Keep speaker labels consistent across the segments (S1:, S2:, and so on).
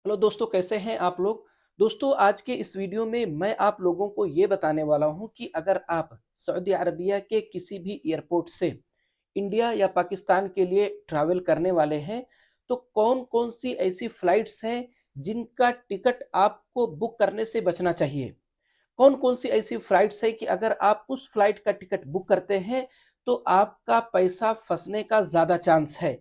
S1: Hello दोस्तों, कैसे हैं आप लोग। दोस्तों, आज के इस वीडियो में मैं आप लोगों को ये बताने वाला हूं कि अगर आप सऊदी अरबिया के किसी भी एयरपोर्ट से इंडिया या पाकिस्तान के लिए ट्रैवल करने वाले हैं तो कौन कौन सी ऐसी फ्लाइट्स हैं जिनका टिकट आपको बुक करने से बचना चाहिए। कौन कौन सी ऐसी फ्लाइट्स है कि अगर आप उस फ्लाइट का टिकट बुक करते हैं तो आपका पैसा फंसने का ज्यादा चांस है,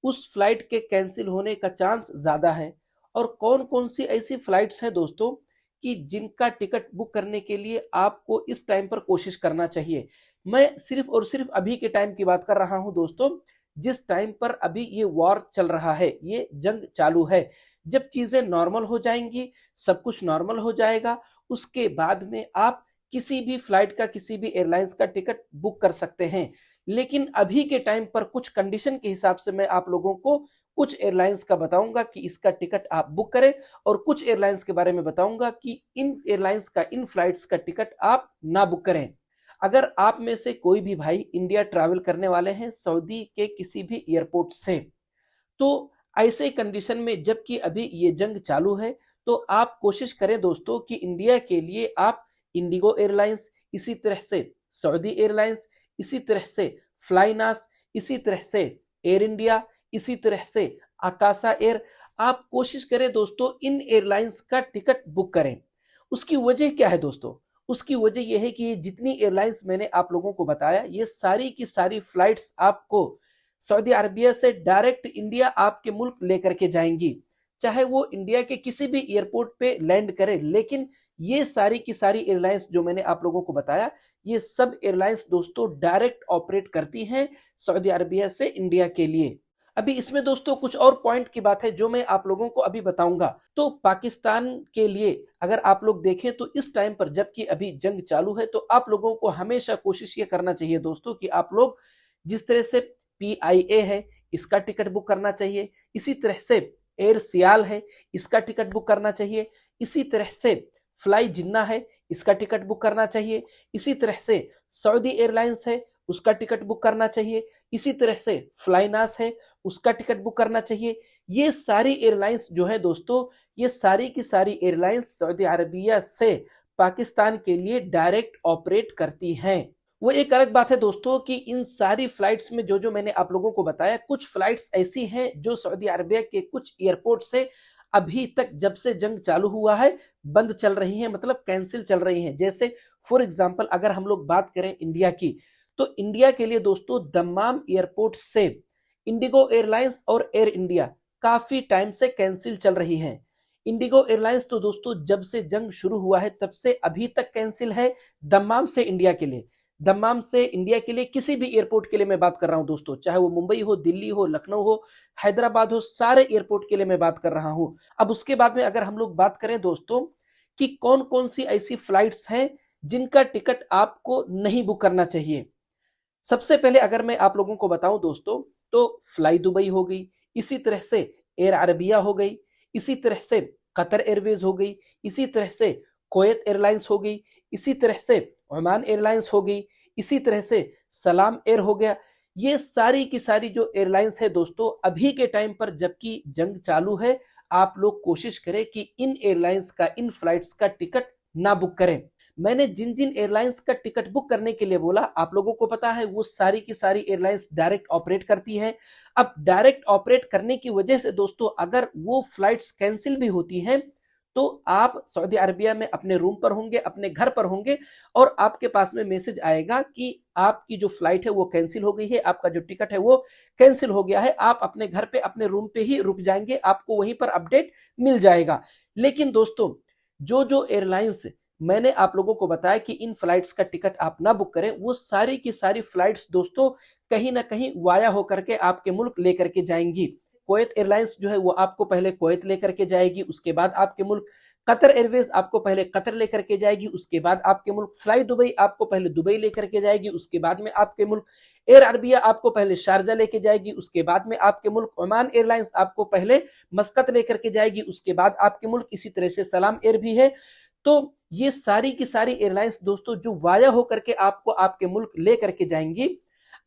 S1: उस फ्लाइट के कैंसिल होने का चांस ज्यादा है। और कौन कौन सी ऐसी फ्लाइट्स हैं दोस्तों कि जिनका टिकट बुक करने के लिए आपको इस टाइम पर कोशिश करना चाहिए। मैं सिर्फ और सिर्फ अभी के टाइम की बात कर रहा हूं दोस्तों, जिस टाइम पर अभी ये वॉर चल रहा है, ये जंग चालू है। जब चीजें नॉर्मल हो जाएंगी, सब कुछ नॉर्मल हो जाएगा, उसके बाद में आप किसी भी फ्लाइट का, किसी भी एयरलाइंस का टिकट बुक कर सकते हैं। लेकिन अभी के टाइम पर कुछ कंडीशन के हिसाब से मैं आप लोगों को कुछ एयरलाइंस का बताऊंगा कि इसका टिकट आप बुक करें, और कुछ एयरलाइंस के बारे में बताऊंगा कि इन एयरलाइंस का, इन फ्लाइट्स का टिकट आप ना बुक करें। अगर आप में से कोई भी भाई इंडिया ट्रैवल करने वाले हैं सऊदी के किसी भी एयरपोर्ट से, तो ऐसे कंडीशन में जबकि अभी ये जंग चालू है, तो आप कोशिश करें दोस्तों कि इंडिया के लिए आप इंडिगो एयरलाइंस, इसी तरह से सऊदी एयरलाइंस, इसी तरह से फ्लाइनास, इसी तरह से एयर इंडिया, इसी तरह से आकाशा एयर, आप कोशिश करें दोस्तों इन एयरलाइंस का टिकट बुक करें। उसकी वजह क्या है दोस्तों? उसकी वजह यह है कि ये जितनी एयरलाइंस मैंने आप लोगों को बताया, ये सारी की सारी फ्लाइट्स आपको सऊदी अरबिया से डायरेक्ट इंडिया आपके मुल्क लेकर के जाएंगी। चाहे वो इंडिया के किसी भी एयरपोर्ट पे लैंड करे, लेकिन ये सारी की सारी एयरलाइंस जो मैंने आप लोगों को बताया, ये सब एयरलाइंस दोस्तों डायरेक्ट ऑपरेट करती हैं सऊदी अरबिया से इंडिया के लिए। अभी इसमें दोस्तों कुछ और पॉइंट की बात है जो मैं आप लोगों को अभी बताऊंगा। तो पाकिस्तान के लिए अगर आप लोग देखें तो इस टाइम पर जबकि अभी जंग चालू है, तो आप लोगों को हमेशा कोशिश ये करना चाहिए दोस्तों कि आप लोग जिस तरह से PIA है, इसका टिकट बुक करना चाहिए। इसी तरह से एयर सियाल है, इसका टिकट बुक करना चाहिए। इसी तरह से फ्लाई जिन्ना है, इसका टिकट बुक करना चाहिए। इसी तरह से सऊदी एयरलाइंस है, उसका टिकट बुक करना चाहिए। इसी तरह से फ्लाइनास है, उसका टिकट बुक करना चाहिए। ये सारी एयरलाइंस जो है दोस्तों, ये सारी की सारी एयरलाइंस सऊदी अरबिया से पाकिस्तान के लिए डायरेक्ट ऑपरेट करती हैं। वो एक अलग बात है दोस्तों कि इन सारी फ्लाइट्स में जो जो मैंने आप लोगों को बताया, कुछ फ्लाइट्स ऐसी हैं जो सऊदी अरबिया के कुछ एयरपोर्ट से अभी तक, जब से जंग चालू हुआ है, बंद चल रही हैं, मतलब कैंसिल चल रही हैं। जैसे फॉर एग्जांपल अगर हम लोग बात करें इंडिया की, तो इंडिया के लिए दोस्तों दम्माम एयरपोर्ट से इंडिगो एयरलाइंस और एयर इंडिया काफी टाइम से कैंसिल चल रही हैं। इंडिगो एयरलाइंस तो दोस्तों जब से जंग शुरू हुआ है तब से अभी तक कैंसिल है, दम्माम से इंडिया के लिए। दम्माम से इंडिया के लिए किसी भी एयरपोर्ट के लिए मैं बात कर रहा हूं दोस्तों, चाहे वो मुंबई हो, दिल्ली हो, लखनऊ हो, हैदराबाद हो, सारे एयरपोर्ट के लिए मैं बात कर रहा हूं। अब उसके बाद में अगर हम लोग बात करें दोस्तों कि कौन कौन सी ऐसी फ्लाइट्स हैं जिनका टिकट आपको नहीं बुक करना चाहिए, सबसे पहले अगर मैं आप लोगों को बताऊं दोस्तों, तो फ्लाई दुबई हो गई, इसी तरह से एयर अरबिया हो गई, इसी तरह से कतर एयरवेज हो गई, इसी तरह से कुवैत एयरलाइंस हो गई, इसी तरह से ओमान एयरलाइंस हो गई, इसी तरह से सलाम एयर हो गया। ये सारी की सारी जो एयरलाइंस है दोस्तों, अभी के टाइम पर जबकि जंग चालू है, आप लोग कोशिश करें कि इन एयरलाइंस का, इन फ्लाइट्स का टिकट ना बुक करें। मैंने जिन जिन एयरलाइंस का टिकट बुक करने के लिए बोला, आप लोगों को पता है वो सारी की सारी एयरलाइंस डायरेक्ट ऑपरेट करती हैं। अब डायरेक्ट ऑपरेट करने की वजह से दोस्तों अगर वो फ्लाइट्स कैंसिल भी होती हैं, तो आप सऊदी अरबिया में अपने रूम पर होंगे, अपने घर पर होंगे, और आपके पास में मैसेज आएगा कि आपकी जो फ्लाइट है वो कैंसिल हो गई है, आपका जो टिकट है वो कैंसिल हो गया है। आप अपने घर पे, अपने रूम पे ही रुक जाएंगे, आपको वहीं पर अपडेट मिल जाएगा। लेकिन दोस्तों जो जो एयरलाइंस मैंने आप लोगों को बताया कि इन फ्लाइट्स का टिकट आप ना बुक करें, वो सारी की सारी फ्लाइट्स दोस्तों कहीं ना कहीं वाया होकर के आपके मुल्क लेकर के जाएंगी। कुवैत एयरलाइंस जो है वो आपको पहले कुवैत लेकर के जाएगी, उसके बाद आपके मुल्क। कतर एयरवेज आपको पहले कतर लेकर के जाएगी, उसके बाद आपके मुल्क। फ्लाई दुबई आपको पहले दुबई लेकर के जाएगी, उसके बाद में आपके मुल्क। एयर अरबिया आपको पहले शारजा लेके जाएगी, उसके बाद में आपके मुल्क। ओमान एयरलाइंस आपको पहले मस्कत लेकर के जाएगी, उसके बाद आपके मुल्क। इसी तरह से सलाम एयर भी है। तो ये सारी की सारी एयरलाइंस दोस्तों जो वाया होकर के आपको आपके मुल्क ले करके जाएंगी,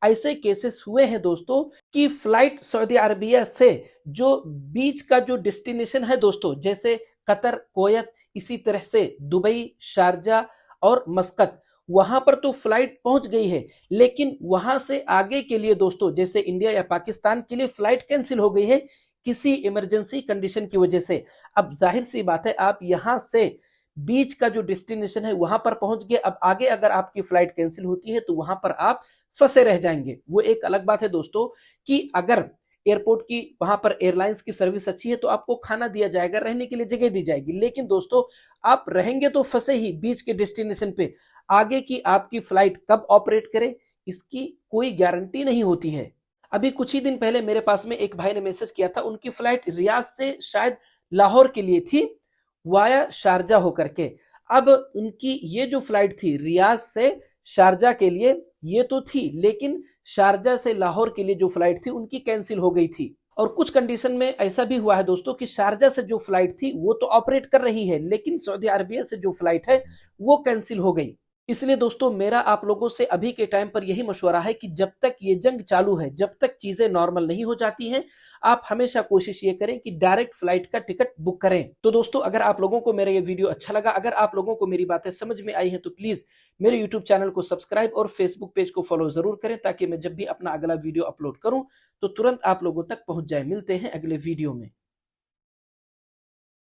S1: ऐसे केसेस हुए हैं दोस्तों कि फ्लाइट सऊदी अरबिया से जो बीच का जो डेस्टिनेशन है दोस्तों, जैसे कतर, कुवैत, इसी तरह से दुबई, शारजा और मस्कत, वहां पर तो फ्लाइट पहुंच गई है, लेकिन वहां से आगे के लिए दोस्तों, जैसे इंडिया या पाकिस्तान के लिए फ्लाइट कैंसिल हो गई है किसी इमरजेंसी कंडीशन की वजह से। अब जाहिर सी बात है, आप यहां से बीच का जो डेस्टिनेशन है वहां पर पहुंच गए, अब आगे अगर आपकी फ्लाइट कैंसिल होती है तो वहां पर आप फंसे रह जाएंगे। वो एक अलग बात है दोस्तों कि अगर एयरपोर्ट की वहां पर एयरलाइंस की सर्विस अच्छी है तो आपको खाना दिया जाएगा, रहने के लिए जगह दी जाएगी, लेकिन दोस्तों आप रहेंगे तो फंसे ही बीच के डेस्टिनेशन पे। आगे की आपकी फ्लाइट कब ऑपरेट करे इसकी कोई गारंटी नहीं होती है। अभी कुछ ही दिन पहले मेरे पास में एक भाई ने मैसेज किया था, उनकी फ्लाइट रियाद से शायद लाहौर के लिए थी वाया शारजा होकर के। अब उनकी ये जो फ्लाइट थी रियाद से शारजा के लिए, ये तो थी, लेकिन शारजा से लाहौर के लिए जो फ्लाइट थी उनकी कैंसिल हो गई थी। और कुछ कंडीशन में ऐसा भी हुआ है दोस्तों कि शारजा से जो फ्लाइट थी वो तो ऑपरेट कर रही है, लेकिन सऊदी अरबिया से जो फ्लाइट है वो कैंसिल हो गई। इसलिए दोस्तों मेरा आप लोगों से अभी के टाइम पर यही मशवरा है कि जब तक ये जंग चालू है, जब तक चीजें नॉर्मल नहीं हो जाती हैं, आप हमेशा कोशिश ये करें कि डायरेक्ट फ्लाइट का टिकट बुक करें। तो दोस्तों अगर आप लोगों को मेरा ये वीडियो अच्छा लगा, अगर आप लोगों को मेरी बातें समझ में आई हैं, तो प्लीज मेरे यूट्यूब चैनल को सब्सक्राइब और फेसबुक पेज को फॉलो जरूर करें, ताकि मैं जब भी अपना अगला वीडियो अपलोड करूं तो तुरंत आप लोगों तक पहुंच जाए। मिलते हैं अगले वीडियो में।